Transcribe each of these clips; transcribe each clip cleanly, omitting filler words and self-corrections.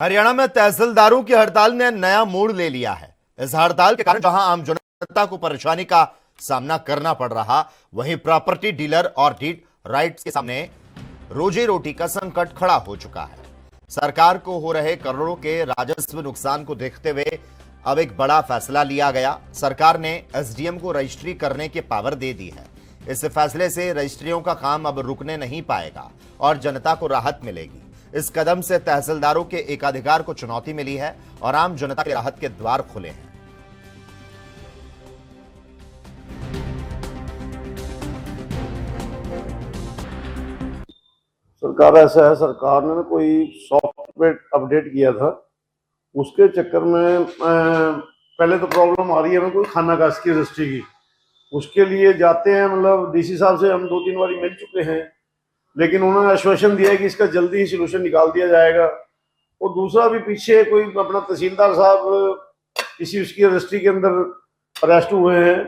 हरियाणा में तहसीलदारों की हड़ताल ने नया मोड़ ले लिया है। इस हड़ताल के कारण जहां आम जनता को परेशानी का सामना करना पड़ रहा, वहीं प्रॉपर्टी डीलर और डीड राइट्स के सामने रोजी रोटी का संकट खड़ा हो चुका है। सरकार को हो रहे करोड़ों के राजस्व नुकसान को देखते हुए अब एक बड़ा फैसला लिया गया। सरकार ने एसडीएम को रजिस्ट्री करने की पावर दे दी है। इस फैसले से रजिस्ट्रियों का काम अब रुकने नहीं पाएगा और जनता को राहत मिलेगी। इस कदम से तहसीलदारों के एकाधिकार को चुनौती मिली है और आम जनता के राहत के द्वार खुले हैं। सरकार ऐसा है, सरकार ने कोई सॉफ्टवेयर अपडेट किया था, उसके चक्कर में पहले तो प्रॉब्लम आ रही है कोई खाना काश की रजिस्ट्री की। उसके लिए जाते हैं, मतलब डीसी साहब से हम 2-3 बार मिल चुके हैं, लेकिन उन्होंने आश्वासन दिया है कि इसका जल्दी ही सोल्यूशन निकाल दिया जाएगा। और दूसरा भी पीछे कोई अपना तहसीलदार साहब किसी उसकी रजिस्ट्री के अंदर अरेस्ट हुए हैं,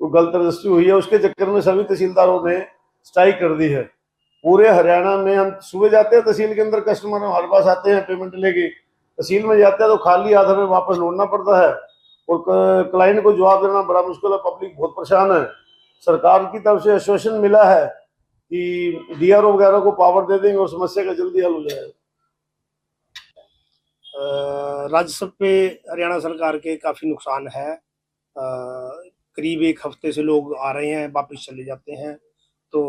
कोई गलत रजिस्ट्री हुई है, उसके चक्कर में सभी तहसीलदारों ने स्ट्राइक कर दी है। पूरे हरियाणा में हम सुबह जाते हैं तहसील के अंदर, कस्टमर हमारे पास आते हैं पेमेंट लेके, तहसील में जाते हैं तो खाली हाथ हमें वापस लौटना पड़ता है और क्लाइंट को जवाब देना बड़ा मुश्किल है। पब्लिक बहुत परेशान है। सरकार की तरफ से आश्वासन मिला है कि डीआरओ वगैरह को पावर दे देंगे और समस्या का जल्दी हल हो जाएगा। राजस्व पे हरियाणा सरकार के काफ़ी नुकसान है। करीब 1 हफ्ते से लोग आ रहे हैं, वापस चले जाते हैं। तो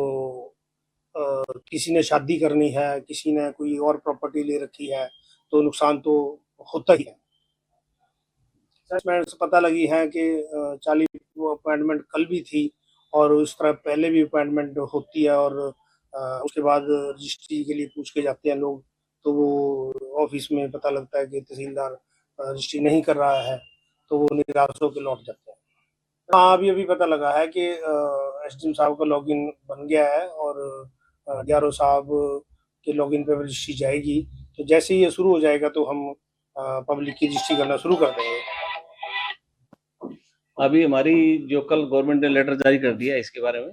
किसी ने शादी करनी है, किसी ने कोई और प्रॉपर्टी ले रखी है, तो नुकसान तो होता ही है। से पता लगी है कि 40 अपॉइंटमेंट कल भी थी और उस तरह पहले भी अपॉइंटमेंट होती है और उसके बाद रजिस्ट्री के लिए पूछ के जाते हैं लोग, तो वो ऑफिस में पता लगता है कि तहसीलदार रजिस्ट्री नहीं कर रहा है, तो वो निराश होकर लौट जाते हैं। हाँ, अभी पता लगा है कि एसडीएम साहब का लॉगिन बन गया है और डीआरओ साहब के लॉगिन पे रजिस्ट्री जाएगी। तो जैसे ही ये शुरू हो जाएगा तो हम पब्लिक की रजिस्ट्री करना शुरू कर देंगे। अभी हमारी जो कल गवर्नमेंट ने लेटर जारी कर दिया है इसके बारे में,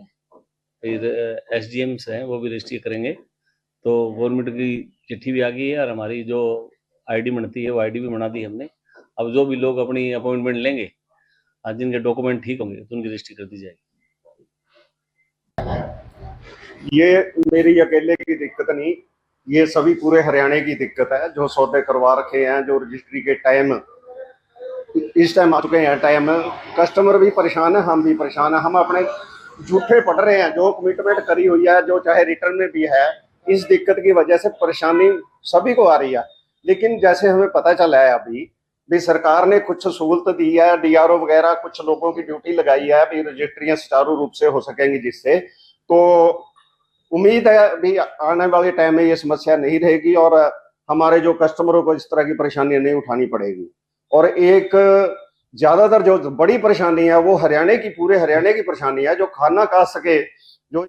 फिर एसडीएम्स हैं वो भी रजिस्ट्री करेंगे। तो गवर्नमेंट की चिट्ठी भी आ गई है और हमारी जो आईडी बनती है वो आईडी भी बना दी हमने। अब जो भी लोग अपनी अपॉइंटमेंट लेंगे, आज जिनके डॉक्यूमेंट ठीक होंगे तो उनकी रजिस्ट्री कर दी जाएगी। ये मेरी अकेले की दिक्कत नहीं, ये सभी पूरे हरियाणा की दिक्कत है। जो सौदे करवा रखे हैं, जो रजिस्ट्री के टाइम इस टाइम आ चुके हैं, टाइम कस्टमर भी परेशान है, हम भी परेशान है। हम अपने झूठे पड़ रहे हैं, जो कमिटमेंट करी हुई है, जो चाहे रिटर्न में भी है, इस दिक्कत की वजह से परेशानी सभी को आ रही है। लेकिन जैसे हमें पता चला है अभी भी सरकार ने कुछ सहूलत दी है, डीआरओ वगैरह कुछ लोगों की ड्यूटी लगाई है, भी रजिस्ट्रियां सुचारू रूप से हो सकेंगी, जिससे तो उम्मीद है भी आने वाले टाइम में ये समस्या नहीं रहेगी और हमारे जो कस्टमरों को इस तरह की परेशानियां नहीं उठानी पड़ेगी। और एक ज्यादातर जो बड़ी परेशानी है वो हरियाणा की, पूरे हरियाणा की परेशानी है, जो खाना खा सके, जो